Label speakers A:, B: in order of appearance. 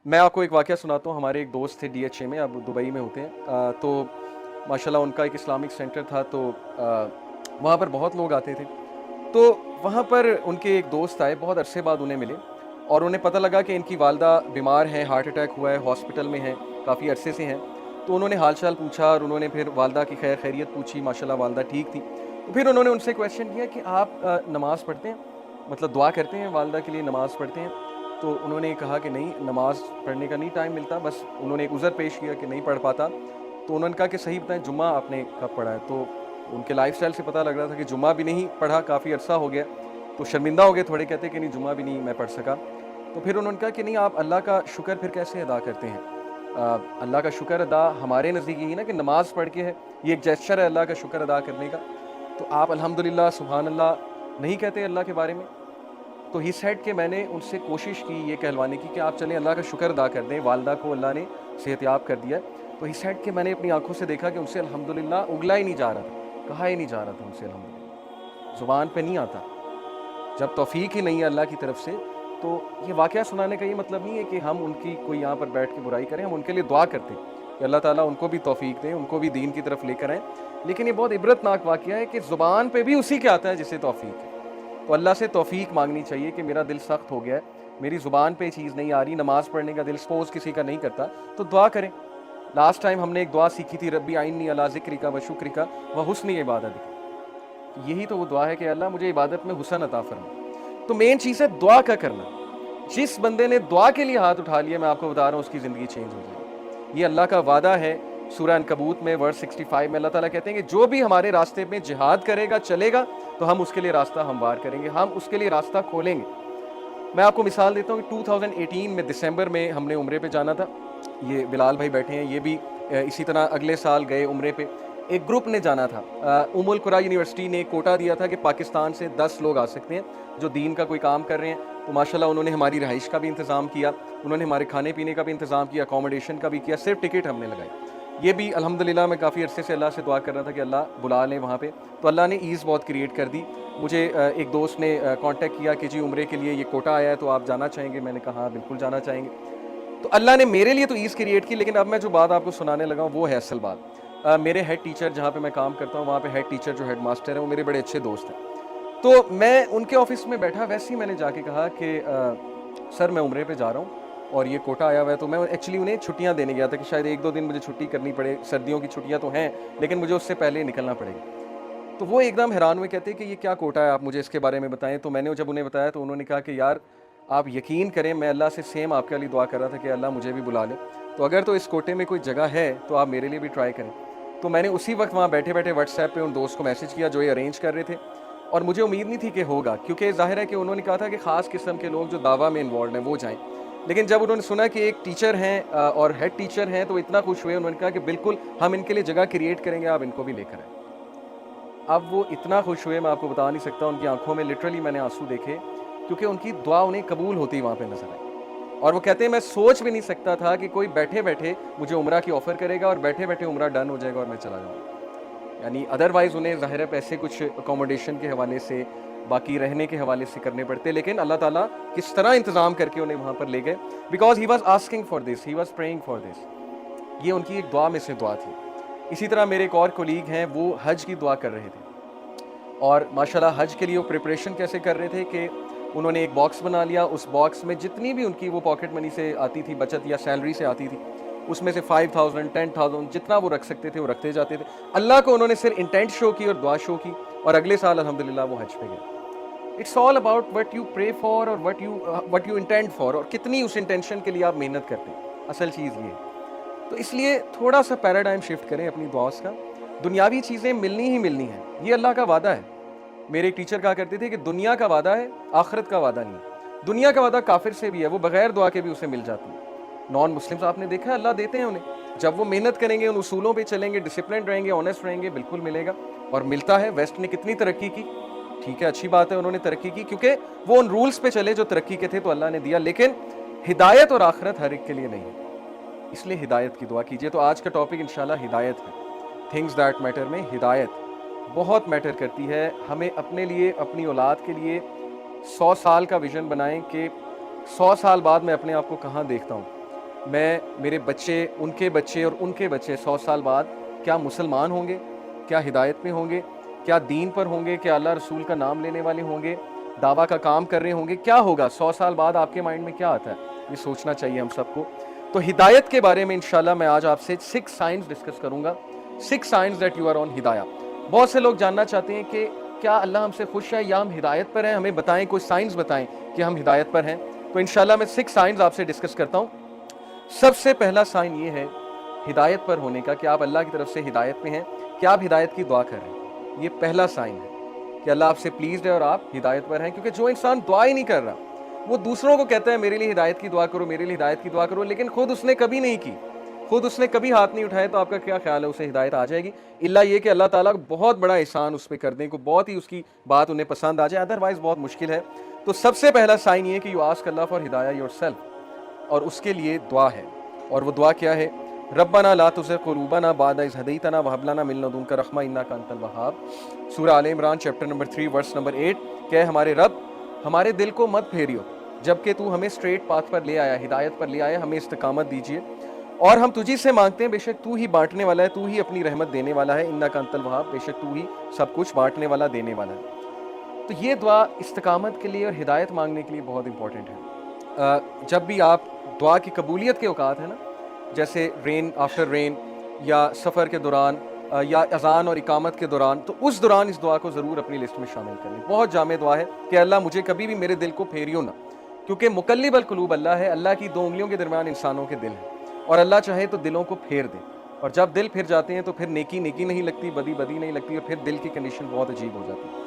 A: मैं आपको एक वाक़या सुनाता हूँ। हमारे एक दोस्त थे DHA में, अब दुबई में होते हैं। तो माशाल्लाह उनका एक इस्लामिक सेंटर था, तो वहाँ पर बहुत लोग आते थे। तो वहाँ पर उनके एक दोस्त आए, बहुत अरसे बाद उन्हें मिले, और उन्हें पता लगा कि इनकी वालदा बीमार हैं, हार्ट अटैक हुआ है, हॉस्पिटल में हैं, काफ़ी अरसे से हैं। तो उन्होंने हाल चाल पूछा और उन्होंने फिर वालदा की खैर खैरियत पूछी। माशाल्लाह वालदा ठीक थी। तो फिर उन्होंने उनसे क्वेश्चन किया कि आप नमाज़ पढ़ते हैं, मतलब दुआ करते हैं, वालदा के लिए नमाज़ पढ़ते हैं? तो उन्होंने कहा कि नहीं, नमाज़ पढ़ने का नहीं टाइम मिलता। बस उन्होंने एक उज़र पेश किया कि नहीं पढ़ पाता। तो उन्होंने कहा कि सही बताएं, जुम्मा आपने कब पढ़ा है? तो उनके लाइफ़स्टाइल से पता लग रहा था कि जुम्मा भी नहीं पढ़ा, काफ़ी अरसा हो गया। तो शर्मिंदा हो गए थोड़े, कहते कि नहीं, जुम्मा भी नहीं मैं पढ़ सका। तो फिर उन्होंने कहा कि नहीं, आप अल्लाह का शुक्र फिर कैसे अदा करते हैं? अल्लाह का शुक्र अदा हमारे नज़दीक यही ना कि नमाज़ पढ़ के है, ये एक जेस्चर है अल्लाह का शुक्र अदा करने का। तो आप अल्हम्दुलिल्लाह, सुभान अल्लाह नहीं कहते अल्लाह के बारे में? तो ही सेड कि मैंने उनसे कोशिश की ये कहलवाने की कि आप चलें अल्लाह का शुक्र अदा कर दें, वालदा को अल्लाह ने सेहतयाब कर दिया है। तो ही सेड कि मैंने अपनी आंखों से देखा कि उनसे अल्हम्दुलिल्लाह उगला ही नहीं जा रहा था, कहा ही नहीं जा रहा था उनसे अल्हम्दुलिल्लाह, ज़ुबान पे नहीं आता। जब तौफीक ही नहीं है अल्लाह की तरफ से, तो ये वाक़या सुनाने का ये मतलब नहीं है कि हम उनकी कोई यहाँ पर बैठ के बुराई करें। हम उनके लिए दुआ करते हैं कि अल्लाह ताला उनको भी तौफीक दें, उनको भी दीन की तरफ लेकर आएँ। लेकिन ये बहुत इबरतनाक वाक़या है कि ज़ुबान पे भी उसी के आता है जिसे तौफीक है। तो अल्लाह से तौफीक मांगनी चाहिए कि मेरा दिल सख्त हो गया है, मेरी ज़ुबान पे चीज़ नहीं आ रही, नमाज़ पढ़ने का दिल सपोज़ किसी का नहीं करता, तो दुआ करें। लास्ट टाइम हमने एक दुआ सीखी थी, रब्बी आइन्नी अला ज़िक्रिका व शुक्रिका व हुस्नि इबादतिक। यही तो वो दुआ है कि अल्लाह मुझे इबादत में हुस्न अता फरमा। तो मेन चीज़ है दुआ का करना। जिस बंदे ने दुआ के लिए हाथ उठा लिया, मैं आपको बता रहा हूँ, उसकी ज़िंदगी चेंज हो जाएगी। ये अल्लाह का वादा है। सूरह अनकबूत में वर्स 65 में अल्लाह ताला कहते हैं कि जो भी हमारे रास्ते में जिहाद करेगा, चलेगा, तो हम उसके लिए रास्ता हमवार करेंगे, हम उसके लिए रास्ता खोलेंगे। मैं आपको मिसाल देता हूँ कि 2018 में दिसंबर में हमने उम्रे पे जाना था। ये बिलाल भाई बैठे हैं, ये भी इसी तरह अगले साल गए उम्रे पे। एक ग्रुप ने जाना था। उम्मुल कुरा यूनिवर्सिटी ने कोटा दिया था कि पाकिस्तान से 10 लोग आ सकते हैं जो दीन का कोई काम कर रहे हैं। तो माशाल्लाह उन्होंने हमारी रहाइश का भी इंतज़ाम किया, उन्होंने हमारे खाने पीने का भी इंतज़ाम किया, अकोमोडेशन का भी किया, सिर्फ टिकट हमने लगाई। ये भी अल्हम्दुलिल्लाह मैं काफ़ी अरसे से अल्लाह से दुआ कर रहा था कि अल्लाह बुला लें वहाँ पे। तो अल्लाह ने ईज़ बहुत क्रिएट कर दी। मुझे एक दोस्त ने कांटेक्ट किया कि जी उम्रे के लिए ये कोटा आया है, तो आप जाना चाहेंगे? मैंने कहा हाँ बिल्कुल जाना चाहेंगे। तो अल्लाह ने मेरे लिए तो ईज़ क्रिएट की, लेकिन अब मैं जो बात आपको सुनाने लगा हूँ वो है असल बात। मेरे हेड टीचर जहाँ पे मैं काम करता हूँ, वहाँ पे हेड टीचर जो हेड मास्टर है, वो मेरे बड़े अच्छे दोस्त हैं। तो मैं उनके ऑफिस में बैठा, वैसे ही मैंने जाके कहा कि सर मैं उम्रे पे जा रहा हूँ और ये कोटा आया हुआ है। तो मैं एक्चुअली उन्हें छुट्टियाँ देने गया था कि शायद 1-2 दिन मुझे छुट्टी करनी पड़े। सर्दियों की छुट्टियाँ तो हैं, लेकिन मुझे उससे पहले निकलना पड़ेगा। तो वो एकदम हैरान हुए, कहते कि ये क्या कोटा है, आप मुझे इसके बारे में बताएं। तो मैंने जब उन्हें बताया तो उन्होंने कहा कि यार आप यकीन करें, मैं अल्लाह से सेम आपके लिए दुआ कर रहा था कि अल्लाह मुझे भी बुला ले। तो अगर तो इस कोटे में कोई जगह है तो आप मेरे लिए भी ट्राई करें। तो मैंने उसी वक्त वहाँ बैठे बैठे व्हाट्सएप पे उन दोस्त को मैसेज किया जो ये अरेंज कर रहे थे, और मुझे उम्मीद नहीं थी कि होगा, क्योंकि ज़ाहिर है कि उन्होंने कहा था कि ख़ास किस्म के लोग जो दावा में इन्वॉल्व हैं वो जाएँ। लेकिन जब उन्होंने सुना कि एक टीचर हैं और हेड टीचर हैं, तो इतना खुश हुए, उन्होंने कहा कि बिल्कुल हम इनके लिए जगह क्रिएट करेंगे, आप इनको भी लेकर आएँ। अब वो इतना खुश हुए, मैं आपको बता नहीं सकता। उनकी आंखों में लिटरली मैंने आंसू देखे, क्योंकि उनकी दुआ उन्हें कबूल होती वहाँ पे नजर आई। और वो कहते हैं मैं सोच भी नहीं सकता था कि कोई बैठे बैठे मुझे उम्रा की ऑफ़र करेगा और बैठे बैठे उम्रा डन हो जाएगा और मैं चला जाऊँगा। यानी अदरवाइज़ उन्हें ज़ाहिर है पैसे कुछ अकोमोडेशन के हवाले से, बाकी रहने के हवाले से करने पड़ते, लेकिन अल्लाह ताला किस तरह इंतज़ाम करके उन्हें वहाँ पर ले गए, because he was asking for this, he was praying for this. ये उनकी एक दुआ में से दुआ थी। इसी तरह मेरे एक और कोलीग हैं, वो हज की दुआ कर रहे थे, और माशाल्लाह हज के लिए वो प्रिपरेशन कैसे कर रहे थे कि उन्होंने एक बॉक्स बना लिया। उस बॉक्स में जितनी भी उनकी वो पॉकेट मनी से आती थी बचत या सैलरी से आती थी, उसमें से 5000 10,000 जितना वो रख सकते थे वो रखते जाते थे। अल्लाह को उन्होंने सिर्फ इंटेंट शो की और दुआ शो की, और अगले साल अल्हम्दुलिल्लाह वो हज पे गए। It's all about what you pray for और व्हाट यू इंटेंड फॉर, और कितनी उस इंटेंशन के लिए आप मेहनत करते हैं, असल चीज़ ये है। तो इसलिए थोड़ा सा पैराडाइम शिफ्ट करें अपनी दुआस का। दुनियावी चीज़ें मिलनी ही मिलनी है, ये अल्लाह का वादा है। मेरे एक टीचर कहा करते थे कि दुनिया का वादा है, आखिरत का वादा नहीं है। दुनिया का वादा काफिर से भी है, वो बगैर दुआ के भी उसे मिल जाती है। नॉन मुस्लिम्स आपने देखा है, अल्लाह देते हैं उन्हें। जब वो मेहनत करेंगे, उन उसूलों पे चलेंगे, डिसिप्लिन रहेंगे, ऑनेस्ट रहेंगे, बिल्कुल मिलेगा। और मिलता है। वेस्ट ने कितनी तरक्की की, ठीक है, अच्छी बात है, उन्होंने तरक्की की क्योंकि वो उन रूल्स पे चले जो तरक्की के थे, तो अल्लाह ने दिया। लेकिन हिदायत और आखिरत हर एक के लिए नहीं है, इसलिए हिदायत की दुआ कीजिए। तो आज का टॉपिक इंशाल्लाह हिदायत है। थिंग्स दैट मैटर में हिदायत बहुत मैटर करती है। हमें अपने लिए, अपनी औलाद के लिए 100 साल का विजन बनाएं कि 100 साल बाद मैं अपने आप को कहाँ देखता हूँ। میں میرے بچے ان کے اور ان کے بچے 100 سال بعد کیا مسلمان ہوں گے، کیا ہدایت میں ہوں گے، کیا دین پر ہوں گے، کیا اللہ رسول کا نام لینے والے ہوں گے، دعویٰ کا کام کر رہے ہوں گے، کیا ہوگا 100 سال بعد آپ کے مائنڈ میں کیا آتا ہے؟ یہ سوچنا چاہیے ہم سب کو۔ تو ہدایت کے بارے میں انشاءاللہ میں آج آپ سے 6 سائنز ڈسکس کروں گا، 6 signs that you are on ہدایہ۔ بہت سے لوگ جاننا چاہتے ہیں کہ کیا اللہ ہم سے خوش ہے یا ہم ہدایت پر ہیں، ہمیں بتائیں، کوئی سائنز بتائیں کہ ہم ہدایت پر ہیں۔ تو انشاءاللہ میں 6 سائنز آپ سے ڈسکس کرتا ہوں۔ سب سے پہلا سائن یہ ہے ہدایت پر ہونے کا کہ آپ اللہ کی طرف سے ہدایت میں ہیں، کہ آپ ہدایت کی دعا کر رہے ہیں۔ یہ پہلا سائن ہے کہ اللہ آپ سے پلیزڈ ہے اور آپ ہدایت پر ہیں، کیونکہ جو انسان دعا ہی نہیں کر رہا، وہ دوسروں کو کہتا ہے میرے لیے ہدایت کی دعا کرو، میرے لیے ہدایت کی دعا کرو، لیکن خود اس نے کبھی نہیں کی، خود اس نے کبھی ہاتھ نہیں اٹھائے، تو آپ کا کیا خیال ہے اسے ہدایت آ جائے گی؟ اللہ یہ کہ اللہ تعالیٰ بہت بڑا احسان اس پہ کر دیں، کو بہت ہی اس کی بات انہیں پسند آ جائے، ادروائز بہت مشکل ہے۔ تو سب سے پہلا سائن یہ کہ یو آسک اللہ فار ہدایہ یور سیلف، اور اس کے لیے دعا ہے، اور وہ دعا کیا ہے؟ ربنا لا تزغ قلوبنا بعد اذ ہدیتنا وہب لنا من لدنک رحمہ انک انت الوہاب۔ سورہ آل عمران چیپٹر نمبر 3 ورس نمبر 8 کہ ہمارے رب ہمارے دل کو مت پھیریو جبکہ تو ہمیں اسٹریٹ پاتھ پر لے آیا، ہدایت پر لے آیا، ہمیں استقامت دیجیے، اور ہم تجھی سے مانگتے ہیں، بے شک تو ہی بانٹنے والا ہے، تو ہی اپنی رحمت دینے والا ہے، انک انت الوہاب، بے شک تو ہی سب کچھ بانٹنے والا، دینے والا ہے۔ تو یہ دعا استقامت کے لیے اور ہدایت مانگنے کے لیے بہت امپورٹنٹ ہے۔ جب بھی آپ دعا کی قبولیت کے اوقات ہیں نا، جیسے رین آفٹر رین، یا سفر کے دوران، یا اذان اور اقامت کے دوران، تو اس دوران اس دعا کو ضرور اپنی لسٹ میں شامل کریں۔ بہت جامع دعا ہے کہ اللہ مجھے کبھی بھی میرے دل کو پھیریو نہ، کیونکہ مقلب القلوب اللہ ہے، اللہ کی 2 انگلیوں کے درمیان انسانوں کے دل ہیں، اور اللہ چاہے تو دلوں کو پھیر دے، اور جب دل پھر جاتے ہیں تو پھر نیکی نیکی نہیں لگتی، بدی بدی نہیں لگتی، اور پھر دل کی کنڈیشن بہت عجیب ہو جاتی ہے۔